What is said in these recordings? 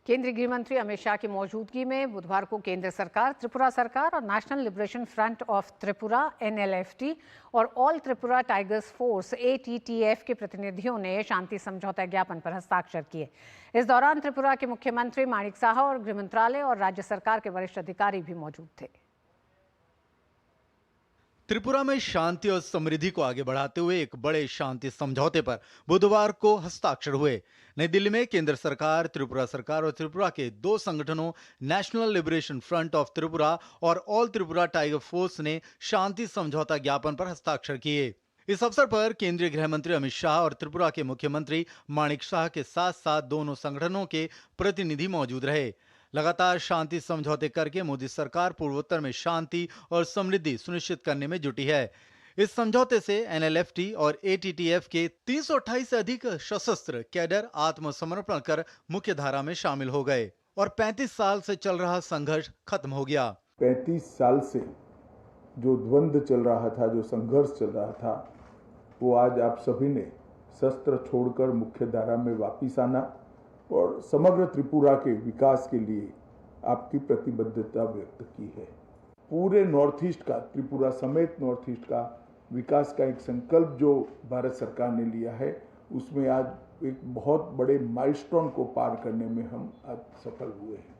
केंद्रीय गृह मंत्री अमित शाह की मौजूदगी में बुधवार को केंद्र सरकार, त्रिपुरा सरकार और national liberation front of Tripura (NLFT) और all Tripura tigers force (ATTF) के प्रतिनिधियों ने शांति समझौता ज्ञापन पर हस्ताक्षर किए। इस दौरान त्रिपुरा के मुख्यमंत्री माणिक साहा और गृह मंत्रालय और राज्य सरकार के वरिष्ठ अधिकारी भी मौजूद थे। त्रिपुरा में शांति और समृद्धि को आगे बढ़ाते हुए एक बड़े शांति समझौते पर बुधवार को हस्ताक्षर हुए। नई दिल्ली में केंद्र सरकार, त्रिपुरा सरकार और त्रिपुरा के दो संगठनों national liberation front of Tripura और ऑल त्रिपुरा टाइगर फोर्स ने शांति समझौता ज्ञापन पर हस्ताक्षर किए। इस अवसर पर केंद्रीय गृह मंत्री अमित शाह और त्रिपुरा के मुख्यमंत्री माणिक शाह के साथ साथ दोनों संगठनों के प्रतिनिधि मौजूद रहे। लगातार शांति समझौते करके मोदी सरकार पूर्वोत्तर में शांति और समृद्धि सुनिश्चित करने में जुटी है। इस समझौते से NLFT और ATTF के 328 से अधिक सशस्त्र कैडर आत्मसमर्पण कर मुख्य धारा में शामिल हो गए और 35 साल से चल रहा संघर्ष खत्म हो गया। 35 साल से जो द्वंद्व चल रहा था, जो संघर्ष चल रहा था, वो आज आप सभी ने शस्त्र छोड़कर मुख्य धारा में वापिस आना और समग्र त्रिपुरा के विकास के लिए आपकी प्रतिबद्धता व्यक्त की है। पूरे नॉर्थ ईस्ट का, त्रिपुरा समेत नॉर्थ ईस्ट का विकास का एक संकल्प जो भारत सरकार ने लिया है, उसमें आज एक बहुत बड़े माइलस्टोन को पार करने में हम आज सफल हुए हैं।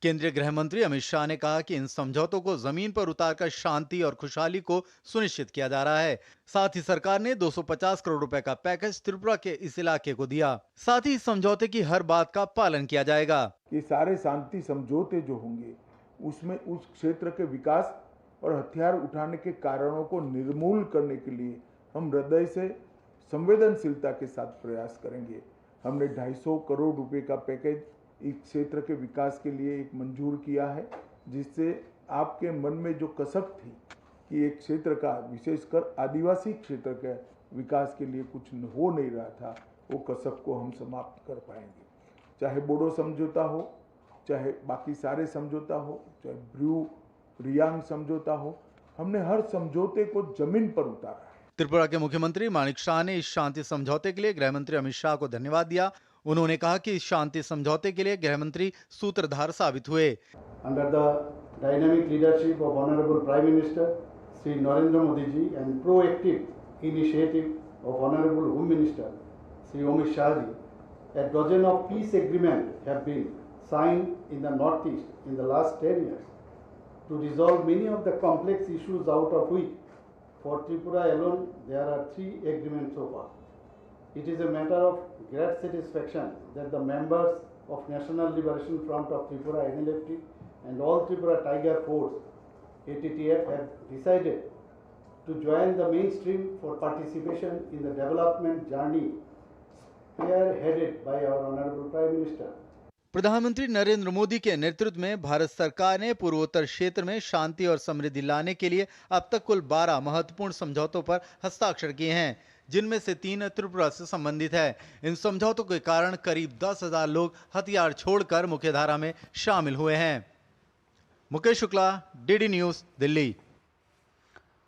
केंद्रीय गृह मंत्री अमित शाह ने कहा कि इन समझौतों को जमीन पर उतारकर शांति और खुशहाली को सुनिश्चित किया जा रहा है। साथ ही सरकार ने 250 करोड़ रुपए का पैकेज त्रिपुरा के इस इलाके को दिया। साथ ही इस समझौते की हर बात का पालन किया जाएगा। ये सारे शांति समझौते जो होंगे उसमें उस क्षेत्र के विकास और हथियार उठाने के कारणों को निर्मूल करने के लिए हम हृदय से संवेदनशीलता के साथ प्रयास करेंगे। हमने 250 करोड़ रुपए का पैकेज इस क्षेत्र के विकास के लिए एक मंजूर किया है, जिससे आपके मन में जो कसक थी कि एक क्षेत्र का, विशेषकर आदिवासी क्षेत्र के विकास के लिए कुछ हो नहीं रहा था, वो कसक को हम समाप्त कर पाएंगे। चाहे बोडो समझौता हो, चाहे बाकी सारे समझौता हो, चाहे ब्रू रियांग समझौता हो, हमने हर समझौते को जमीन पर उतारा है। त्रिपुरा के मुख्यमंत्री माणिक शाह ने इस शांति समझौते के लिए गृह मंत्री अमित शाह को धन्यवाद दिया। उन्होंने कहा कि इस शांति समझौते के लिए गृह मंत्री सूत्रधार साबित हुए। Under the dynamic leadership of honourable prime minister Shri Narendra Modi ji and proactive initiative of honourable home minister Shri Amit Shah ji, a dozen of peace agreements have been signed in the northeast in the last 10 years to resolve many of the complex issues, out of which for Tripura alone there are 3 agreements so far. It is a matter of great satisfaction that the members of National Liberation Front of Tripura (NLFT) and all Tripura Tiger Force (ATTF) have decided to join the mainstream for participation in the development journey spearheaded by our Honorable Prime Minister. प्रधानमंत्री नरेंद्र मोदी के नेतृत्व में भारत सरकार ने पूर्वोत्तर क्षेत्र में शांति और समृद्धि लाने के लिए अब तक कुल 12 महत्वपूर्ण समझौतों पर हस्ताक्षर किए हैं, जिनमें से 3 त्रिपुरा से संबंधित है। इन समझौतों के कारण करीब 10,000 लोग हथियार छोड़कर मुख्यधारा में शामिल हुए हैं। Mukesh Shukla, DD news, Delhi.